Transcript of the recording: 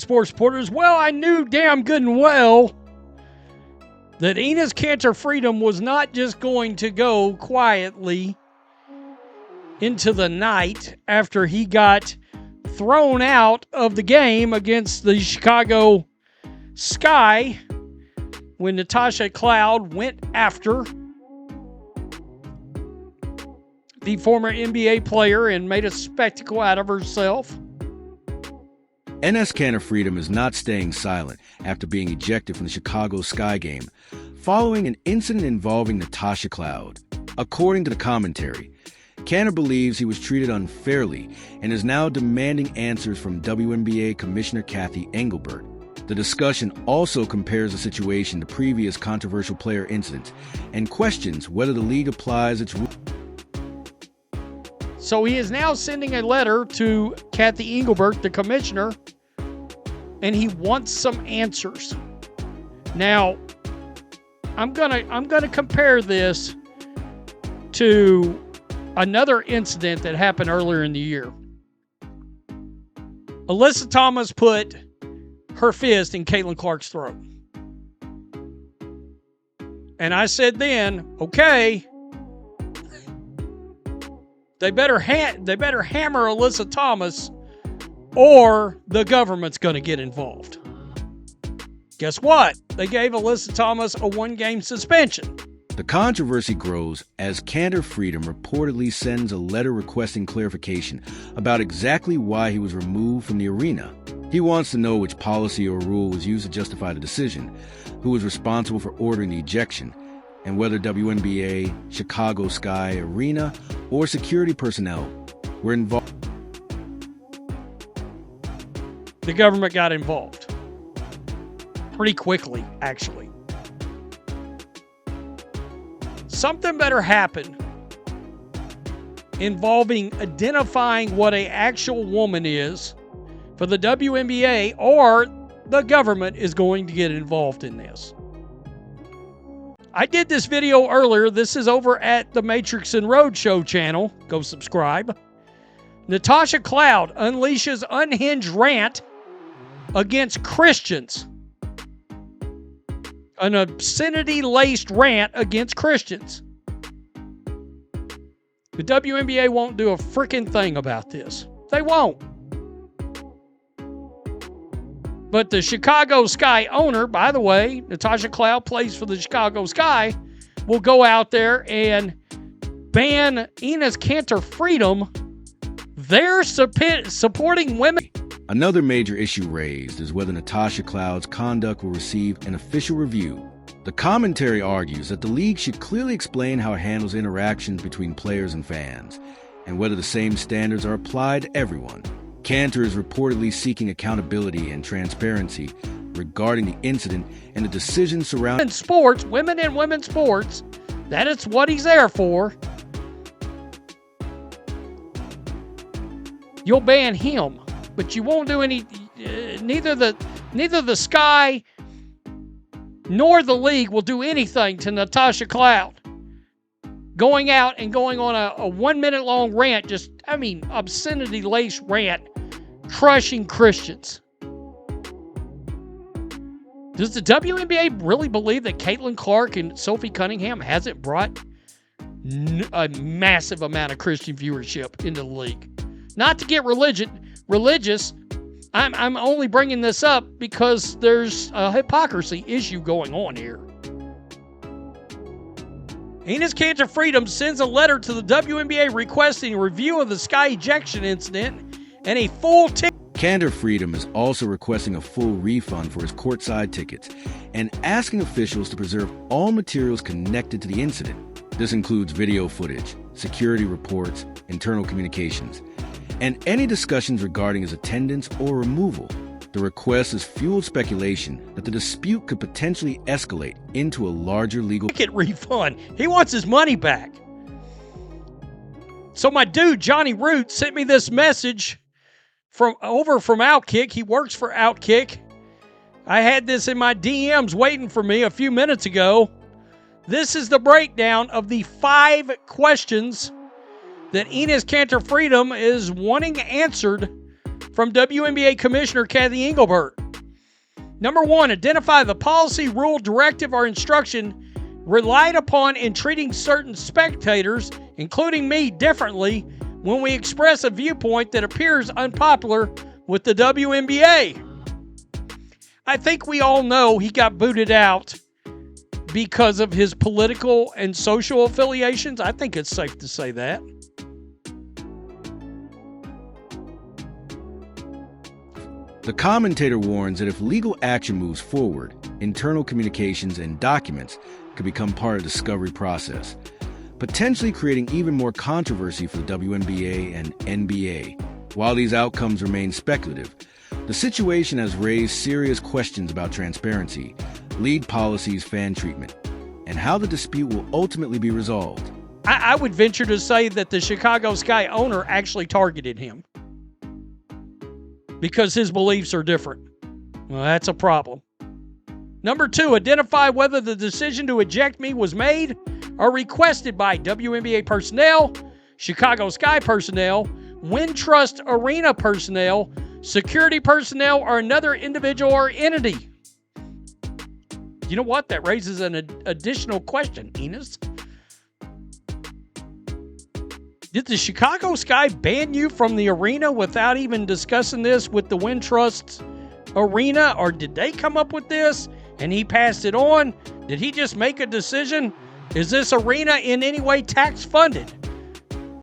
Sports reporters, well, I knew damn good and well that Enes Kanter Freedom was not just going to go quietly into the night after he got thrown out of the game against the Chicago Sky when Natasha Cloud went after the former NBA player and made a spectacle out of herself. Enes Kanter Freedom is not staying silent after being ejected from the Chicago Sky game following an incident involving Natasha Cloud. According to the commentary, Kanter believes he was treated unfairly and is now demanding answers from WNBA Commissioner Cathy Engelbert. The discussion also compares the situation to previous controversial player incidents and questions whether the league applies its rules. So he is now sending a letter to Cathy Engelbert, the commissioner, and he wants some answers. Now, I'm gonna compare this to another incident that happened earlier in the year. Alyssa Thomas put her fist in Caitlin Clark's throat. And I said then, okay, they better hammer Alyssa Thomas or the government's going to get involved. Guess what? They gave Alyssa Thomas a 1-game suspension. The controversy grows as Kanter Freedom reportedly sends a letter requesting clarification about exactly why he was removed from the arena. He wants to know which policy or rule was used to justify the decision, who was responsible for ordering the ejection, and whether WNBA, Chicago Sky Arena, or security personnel were involved. The government got involved. Pretty quickly, actually. Something better happen involving identifying what an actual woman is for the WNBA, or the government is going to get involved in this. I did this video earlier. This is over at the Matrix and Roadshow channel. Go subscribe. Natasha Cloud unleashes unhinged rant against Christians. An obscenity-laced rant against Christians. The WNBA won't do a freaking thing about this. They won't. But the Chicago Sky owner, by the way, Natasha Cloud plays for the Chicago Sky, will go out there and ban Enes Kanter Freedom. They're supporting women. Another major issue raised is whether Natasha Cloud's conduct will receive an official review. The commentary argues that the league should clearly explain how it handles interactions between players and fans, and whether the same standards are applied to everyone. Kanter is reportedly seeking accountability and transparency regarding the incident and the decisions surrounding sports, women in women's sports. That is what he's there for. You'll ban him, but you won't do any. Neither the Sky nor the league will do anything to Natasha Cloud. Going out and going on a 1-minute long rant, obscenity-laced rant, crushing Christians. Does the WNBA really believe that Caitlin Clark and Sophie Cunningham hasn't brought a massive amount of Christian viewership into the league? Not to get religious, I'm only bringing this up because there's a hypocrisy issue going on here. Enes Kanter Freedom sends a letter to the WNBA requesting a review of the Sky ejection incident and a full ticket. Kanter Freedom is also requesting a full refund for his courtside tickets and asking officials to preserve all materials connected to the incident. This includes video footage, security reports, internal communications, and any discussions regarding his attendance or removal. The request has fueled speculation that the dispute could potentially escalate into a larger legal ticket refund. He wants his money back. So my dude, Johnny Root, sent me this message from Outkick. He works for Outkick. I had this in my DMs waiting for me a few minutes ago. This is the breakdown of the 5 questions that Enes Kanter Freedom is wanting answered from WNBA Commissioner Kathy Engelbert. Number 1, identify the policy, rule, directive, or instruction relied upon in treating certain spectators, including me, differently when we express a viewpoint that appears unpopular with the WNBA. I think we all know he got booted out because of his political and social affiliations. I think it's safe to say that. The commentator warns that if legal action moves forward, internal communications and documents could become part of the discovery process, potentially creating even more controversy for the WNBA and NBA. While these outcomes remain speculative, the situation has raised serious questions about transparency, lead policies, fan treatment, and how the dispute will ultimately be resolved. I would venture to say that the Chicago Sky owner actually targeted him because his beliefs are different. Well, that's a problem. Number 2, identify whether the decision to eject me was made or requested by WNBA personnel, Chicago Sky personnel, Wintrust Arena personnel, security personnel, or another individual or entity. You know what? That raises an additional question, Enes. Did the Chicago Sky ban you from the arena without even discussing this with the Wintrust Arena, or did they come up with this and he passed it on? Did he just make a decision? Is this arena in any way tax funded?